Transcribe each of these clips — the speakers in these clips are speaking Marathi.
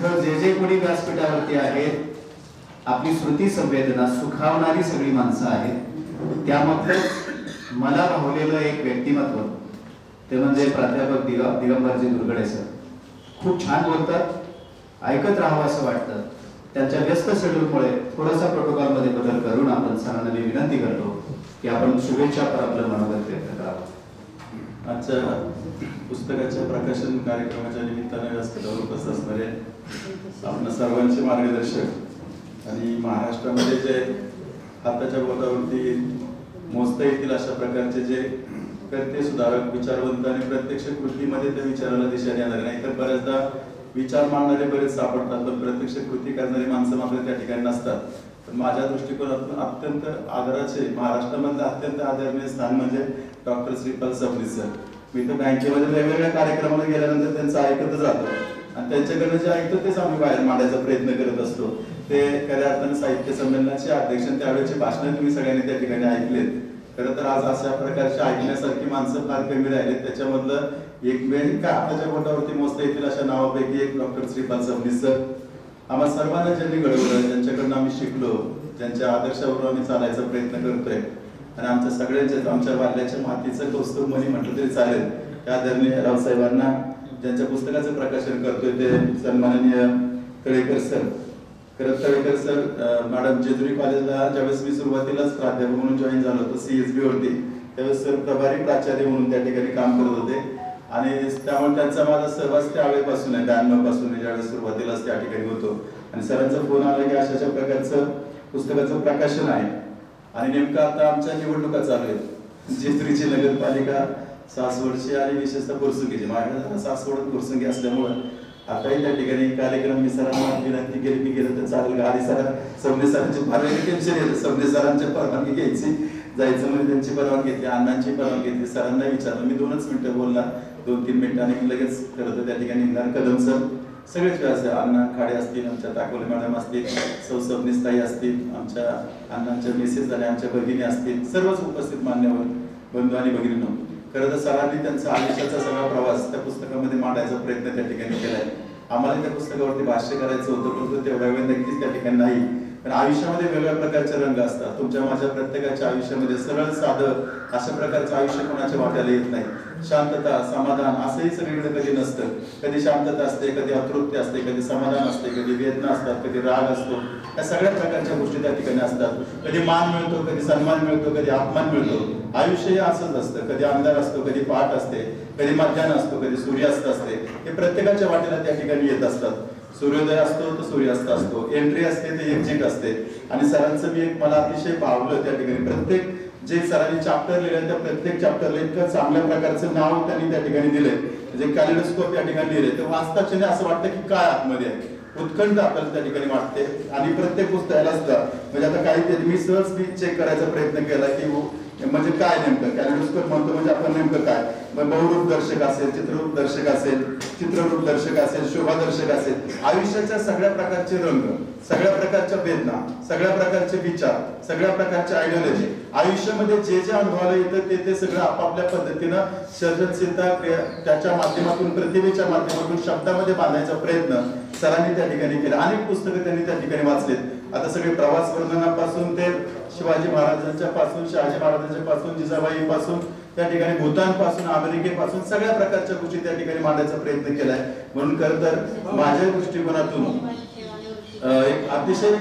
इथं जे जे कोणी व्यासपीठावरती आहेत, आपली श्रुती संवेदना सुखावणारी सगळी माणसं आहेत. त्यामधलं मला भावलेलं एक व्यक्तिमत्व ते म्हणजे प्राध्यापक दिगंबरजी दुर्गडे सर. खूप छान बोलतात, ऐकत राहावं असं वाटतं. त्यांच्या व्यस्त शेड्यूलमुळे थोडासा प्रोटोकॉलमध्ये बदल करून आपण सरांना मी विनंती करतो की आपण शुभेच्छा पर आपलं मनोगत व्यक्त करावं. आजच्या पुस्तकाच्या प्रकाशन कार्यक्रमाच्या निमित्ताने व्यासपीठावर उपस्थित असणारे आपण सर्वांचे मार्गदर्शक आणि महाराष्ट्रामध्ये जे हाताच्या बोटावरती मोजता येतील अशा प्रकारचे जे कर्ते सुधारक, विचारवंत आणि प्रत्यक्ष कृतीमध्ये त्या विचाराला दिशा देणारे, नाही तर बऱ्याचदा विचार मांडणारे बरेच सापडतात पण प्रत्यक्ष कृती करणारी माणसं मात्र त्या ठिकाणी नसतात. पण माझ्या दृष्टिकोनातून अत्यंत आदराचे, महाराष्ट्रामधलं अत्यंत आदरणीय स्थान म्हणजे डॉक्टर श्रीपाल सबनीस सर. मी तर बँकेमध्ये वेगवेगळ्या कार्यक्रमाला गेल्यानंतर त्यांचं ऐकतच जातो आणि त्यांच्याकडनं जे ऐकतो तेच आम्ही बाहेर मांडायचा प्रयत्न करत असतो. ते खऱ्या अर्थाने साहित्य संमेलनाचे अध्यक्ष, त्यावेळेचे भाषण तुम्ही सगळ्यांनी त्या ठिकाणी ऐकलेत. खरं तर आज अशा प्रकारचे ऐकण्यासारखी माणसं फार कमी राहिलेत. त्याच्यामधलं एकमेव का हाताच्या बोटावरती मोजता येतील अशा नावापैकी एक डॉक्टर श्रीपाल सबनीस सर. आम्हा सर्वांना ज्यांनी घडवलं, ज्यांच्याकडनं आम्ही शिकलो, ज्यांच्या आदर्शावर आम्ही चालायचा प्रयत्न करतोय आणि आमच्या सगळ्यांच्या, आमच्या वाल्याच्या मातीचं कौस्तुभ म्हणी म्हटलं तरी चालेल, त्या आदरणीय रावसाहेबांना, ज्यांच्या पुस्तकाचं प्रकाशन करतोय ते सन्माननीय तळेकर सर. खरं तळेकर सर मॅडम जेजुरी कॉलेजला ज्यावेळेस मी सुरुवातीलाच प्राध्यापक म्हणून जॉईन झालो होतो CSB वरती, त्यावेळेस सर प्रभारी प्राचार्य म्हणून त्या ठिकाणी काम करत होते आणि त्यामुळे त्यांचा माझा सहवास त्यावेळेपासून आहे, 92 पासून ज्यावेळेस सुरुवातीलाच त्या ठिकाणी होतो. आणि सरांचा फोन आला की अशा प्रकारचं पुस्तकाचं प्रकाशन आहे आणि नेमकं आता आमच्या निवडणुका चालू आहेत. जेजुरीची नगरपालिका, सासवडची आणि विशेषतः फुरसुंगीची. माझ्या सासवड फुरसुंगी असल्यामुळं आताही त्या ठिकाणी कार्यक्रम मी सरांना विनंती केली की गेलं तर चालेल का. आधी सर सबनीस सरांची फार टेन्शन येतं, सबनीस सरांची परवानगी घ्यायची, जायचं म्हणजे त्यांची परवानगी घेतली, अण्णांची परवानगी घेतली. सरांना विचारलं, मी 2च मिनिटं बोलला, 2-3 मिनिटांनी लगेच करत त्या ठिकाणी निघणार. कदम सर, सगळेच व्यास, अण्णा खाडे असतील, आमच्या ताकोले मॅडम असतील, सौ सबनीस ताई असतील, आमच्या अण्णांच्या मिसेस आणि आमच्या भगिनी असतील, सर्वच उपस्थित मान्यवर बंधू आणि भगिनींनो. खरं तर सरांनी त्यांचा आयुष्याचा सगळा प्रवास त्या पुस्तकामध्ये मांडायचा प्रयत्न त्या ठिकाणी केलाय. आम्हाला त्या पुस्तकावरती भाष्य करायचं होतं परंतु तेवढ्या वेळ नक्कीच त्या ठिकाणी नाही. पण आयुष्यामध्ये वेगवेगळ्या प्रकारचे रंग असतात. तुमच्या माझ्या प्रत्येकाच्या आयुष्यामध्ये सरळ साधं अशा प्रकारचं आयुष्य कोणाच्या वाट्याला येत नाही. शांतता, समाधान असंही सगळीकडे कधी नसतं. कधी शांतता असते, कधी अतृप्ती असते, कधी समाधान असते, कधी वेदना असतात, कधी राग असतो. या सगळ्या प्रकारच्या गोष्टी त्या ठिकाणी असतात. कधी मान मिळतो, कधी सन्मान मिळतो, कधी अपमान मिळतो. आयुष्य हे असंच असतं. कधी अंधार असतो, कधी पहाट असते, कधी मध्यान्ह असतो, कधी सूर्यास्त असते. हे प्रत्येकाच्या वाटेला त्या ठिकाणी येत असतात. सूर्योदय असतो तर सूर्यास्त असतो, एंट्री असते ते एक्झिट असते. आणि सरांचं मी एक मला अतिशय भावलं त्या ठिकाणी, प्रत्येक जे सरांनी चॅप्टर लिहिले त्या प्रत्येक चॅप्टरला इतकं चांगल्या प्रकारचं नाव त्यांनी त्या ठिकाणी दिलंय, म्हणजे कॅलेडोस्कोप त्या ठिकाणी लिहिले. तर वाचताना असं वाटतं की काय आतमध्ये आहे, उत्कंठ आपल्याला त्या ठिकाणी वाटते. आणि प्रत्येक पुस्तकाला असतं म्हणजे आता काही मी सहज चेक करायचा प्रयत्न केला की म्हणजे काय नेमकं कॅलेडोस्कोप म्हणतो म्हणजे आपण नेमकं काय, बहुरूप दर्शक असेल, चित्ररूप दर्शक असेल, चित्ररूप दर्शक असेल, शोभा दर्शक असेल. आयुष्याच्या सगळ्या प्रकारचे रंग, सगळ्या प्रकारच्या वेदना, सगळ्या प्रकारचे विचार, सगळ्या प्रकारच्या आयडियोलॉजी, आयुष्यामध्ये जे जे अनुभवाला येतं ते सगळं आपापल्या पद्धतीनं सर्जनशीलता त्याच्या माध्यमातून, प्रतिभेच्या माध्यमातून शब्दामध्ये बांधायचा प्रयत्न सरांनी त्या ठिकाणी केला. अनेक पुस्तकं त्यांनी त्या ठिकाणी वाचलेत. आता सगळे प्रवास वर्णनापासून ते शिवाजी महाराजांच्या पासून, शहाजी महाराजांच्या पासून, जिजाबाई पासून, त्या ठिकाणी भूतानपासून, अमेरिकेपासून सगळ्या प्रकारच्या गोष्टी त्या ठिकाणी मांडण्याचा प्रयत्न केलाय. म्हणून खरं तर माझ्या दृष्टिकोनातून एक अतिशय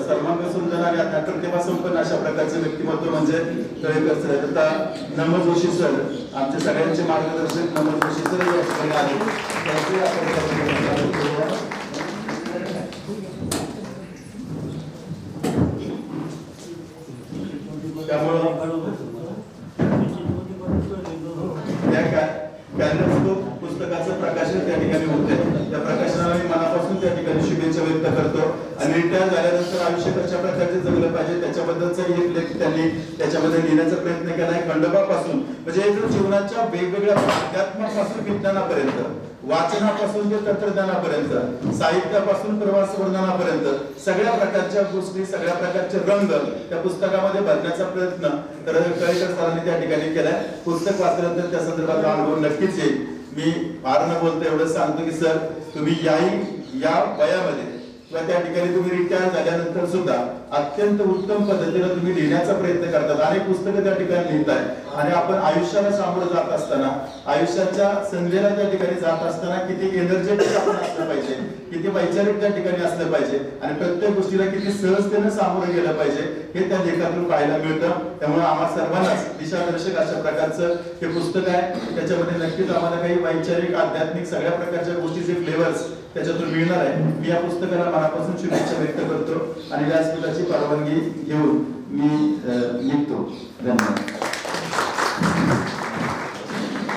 सर्वांग सुंदर आणि प्रतिभा संपन्न अशा प्रकारचं व्यक्तिमत्व म्हणजे तळेकर सर. आता नम जोशी सर, आमचे सगळ्यांचे मार्गदर्शक नम जोशी सर या ठिकाणी आले. त्यामुळं पुस्तकाचं प्रकाशन त्या ठिकाणी होते. त्या प्रकाशनाला मी मनापासून त्या ठिकाणी शुभेच्छा व्यक्त करतो. आणि रिटायर झाल्यानंतर आयुष्य कशा प्रकारचे जगलं पाहिजे त्याच्याबद्दलचा एक लेख त्यांनी त्याच्यामध्ये लिहिण्याचा प्रयत्न केलाय. खंडोबापासून म्हणजे जीवनाच्या वेगवेगळ्या अध्यात्मापासून विज्ञानापर्यंत, वाचनापासून ते तंत्रज्ञानापर्यंत, साहित्यापासून प्रवास वर्णनापर्यंत सगळ्या प्रकारच्या गोष्टी, सगळ्या प्रकारचे रंग त्या पुस्तकामध्ये भरण्याचा प्रयत्न तर तळेकर सरांनी त्या ठिकाणी केलाय. पुस्तक वाचल्यानंतर त्या संदर्भातला अनुभव नक्कीच येईल. मी फार न बोलता एवढं सांगतो की सर तुम्ही या वयामध्ये किंवा त्या ठिकाणी तुम्ही रिटायर झाल्यानंतर सुद्धा अत्यंत उत्तम पद्धतीने तुम्ही लिहिण्याचा प्रयत्न करतात, अनेक पुस्तकं त्या ठिकाणी लिहिताय आणि आपण आयुष्याला सामोरं जात असताना, आयुष्याच्या संधीला त्या ठिकाणी जात असताना किती एनर्जेटिक आपण असलं पाहिजे, किती वैचारिक त्या ठिकाणी असलं पाहिजे आणि प्रत्येक गोष्टीला किती सहजतेने सामोरं गेलं पाहिजे हे त्या लेखातून पाहायला मिळतं. त्यामुळे आम्हा सर्वांनाच दिशादर्शक अशा प्रकारचं हे पुस्तक आहे. त्याच्यामध्ये नक्कीच आम्हाला काही वैचारिक, आध्यात्मिक सगळ्या प्रकारच्या गोष्टीचे फ्लेवर्स त्याच्यातून मिळणार आहे. मी या पुस्तकाला मनापासून शुभेच्छा व्यक्त करतो आणि व्यासपीठाची परवानगी घेऊन मी निघतो. धन्यवाद.